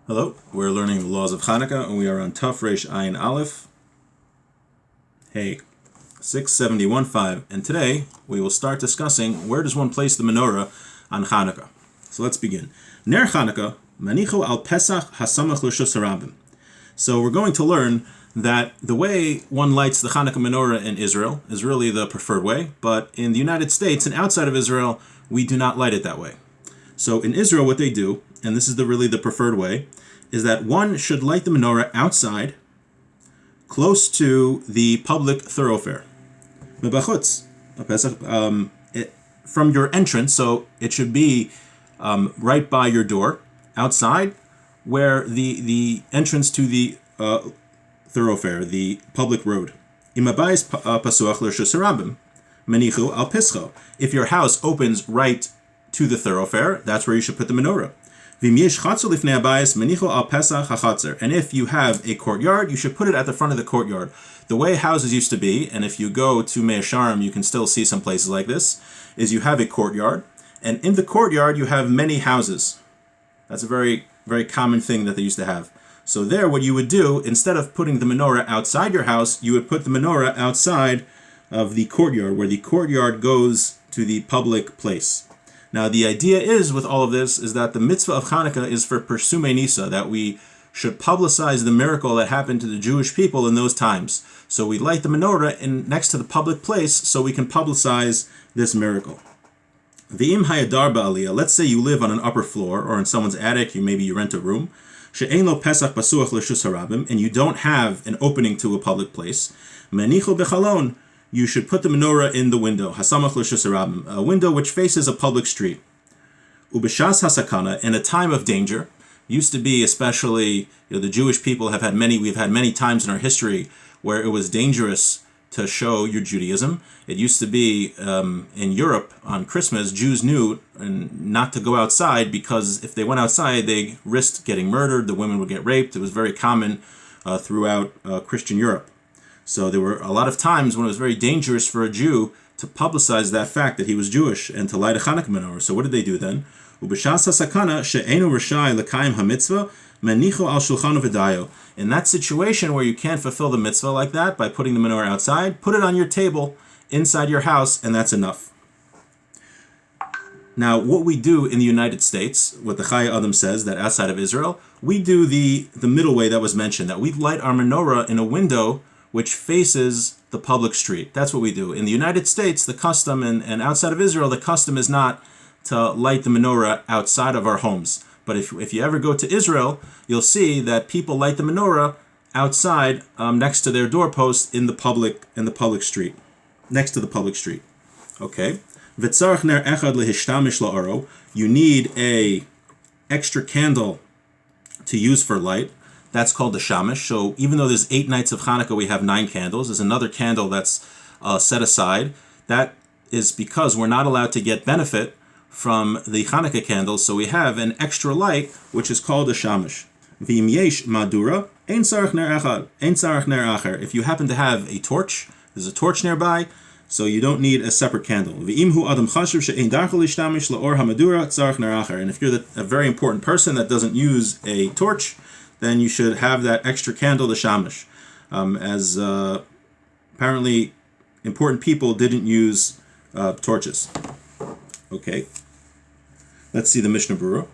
Hello, we're learning the laws of Hanukkah, and we are on Taf Reish Ayin Aleph. Hey, 671.5, and today we will start discussing where does one place the menorah on Hanukkah. So let's begin. Ner Hanukkah, manicho al Pesach hasamach l'shus harabim. So we're going to learn that the way one lights the Hanukkah menorah in Israel is really the preferred way, but in the United States and outside of Israel, we do not light it that way. So in Israel, what they do, and this is really the preferred way, is that one should light the menorah outside, close to the public thoroughfare. From your entrance, so it should be right by your door, outside, where the entrance to the thoroughfare, the public road. If your house opens right to the thoroughfare, that's where you should put the menorah. And if you have a courtyard, you should put it at the front of the courtyard. The way houses used to be, and if you go to Menorah, you can still see some places like this, is you have a courtyard, and in the courtyard you have many houses. That's a very, very common thing that they used to have. So there, what you would do, instead of putting the menorah outside your house, you would put the menorah outside of the courtyard, where the courtyard goes to the public place. Now, the idea is, with all of this, is that the mitzvah of Hanukkah is for Persumei Nisa, that we should publicize the miracle that happened to the Jewish people in those times. So we light the menorah next to the public place so we can publicize this miracle. V'im hayadar ba'aliyah, let's say you live on an upper floor or in someone's attic, maybe you rent a room, she'ein lo pesach pasuach l'shus harabim, and you don't have an opening to a public place, menicho bechalon, you should put the menorah in the window, hasamach l'shus harabim, a window which faces a public street. Ubeshas hasakana, in a time of danger, used to be especially, the Jewish people we've had many times in our history where it was dangerous to show your Judaism. It used to be in Europe on Christmas, Jews knew not to go outside because if they went outside, they risked getting murdered, the women would get raped. It was very common throughout Christian Europe. So there were a lot of times when it was very dangerous for a Jew to publicize that fact that he was Jewish and to light a Hanukkah menorah. So what did they do then? In that situation where you can't fulfill the mitzvah like that by putting the menorah outside, put it on your table inside your house, and that's enough. Now, what we do in the United States, what the Chaya Adam says, that outside of Israel, we do the middle way that was mentioned, that we light our menorah in a window which faces the public street. That's what we do. In the United States, the custom, and outside of Israel, the custom is not to light the menorah outside of our homes. But if you ever go to Israel, you'll see that people light the menorah outside, next to their doorpost in the public street, next to the public street. Okay. You need a extra candle to use for light. That's called the shamish. So even though there's 8 nights of Hanukkah, we have 9 candles. There's another candle that's set aside. That is because we're not allowed to get benefit from the Hanukkah candles, so we have an extra light, which is called a shamish. V'im yesh madura, ein tzarich ner echad, ein tzarich ner acher. If you happen to have a torch, there's a torch nearby, so you don't need a separate candle. V'im hu adam chashuv she'ein darchel ishtamish la'or hamadura tzarich ner acher. And if you're a very important person that doesn't use a torch, then you should have that extra candle, the shamish. As apparently important people didn't use torches. Okay. Let's see the Mishnah Berurah.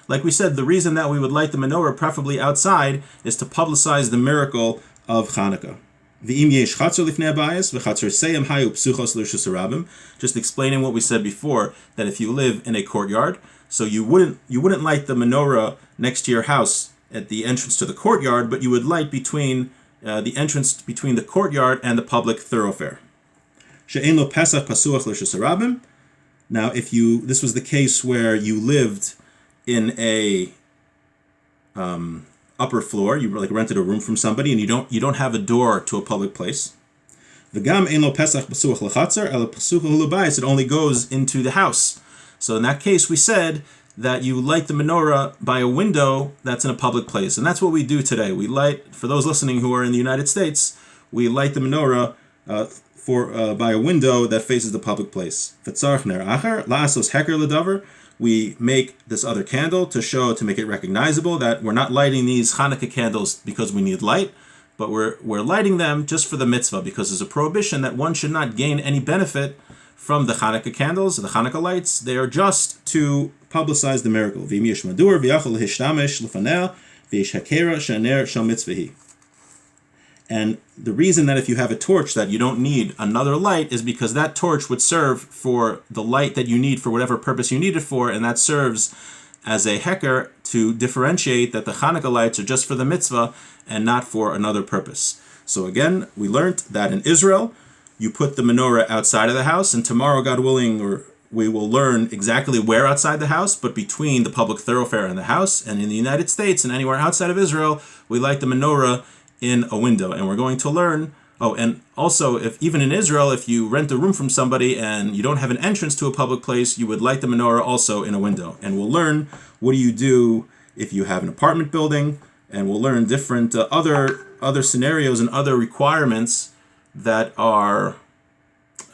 Like we said, the reason that we would light the menorah, preferably outside, is to publicize the miracle of Hanukkah. Just explaining what we said before, that if you live in a courtyard, so you wouldn't light the menorah next to your house at the entrance to the courtyard, but you would light between the entrance between the courtyard and the public thoroughfare. Now, this was the case where you lived in a upper floor, you rented a room from somebody, and you don't have a door to a public place. It only goes into the house. So in that case, we said that you light the menorah by a window that's in a public place. And that's what we do today. We light, for those listening who are in the United States, we light the menorah by a window that faces the public place. We make this other candle to make it recognizable that we're not lighting these Hanukkah candles because we need light, but we're lighting them just for the mitzvah, because there's a prohibition that one should not gain any benefit from the Hanukkah candles, the Hanukkah lights. They are just to publicize the miracle. And the reason that if you have a torch that you don't need another light is because that torch would serve for the light that you need for whatever purpose you need it for, and that serves as a heker to differentiate that the Hanukkah lights are just for the mitzvah and not for another purpose. So again, we learned that in Israel, you put the menorah outside of the house, and tomorrow, God willing, we will learn exactly where outside the house, but between the public thoroughfare and the house. And in the United States and anywhere outside of Israel, we light the menorah in a window. And we're going to learn, and also, if even in Israel, if you rent a room from somebody and you don't have an entrance to a public place, you would light the menorah also in a window. And we'll learn what do you do if you have an apartment building, and we'll learn different other scenarios and other requirements that are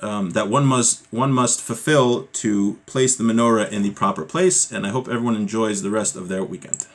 that one must fulfill to place the menorah in the proper place. And I hope everyone enjoys the rest of their weekend.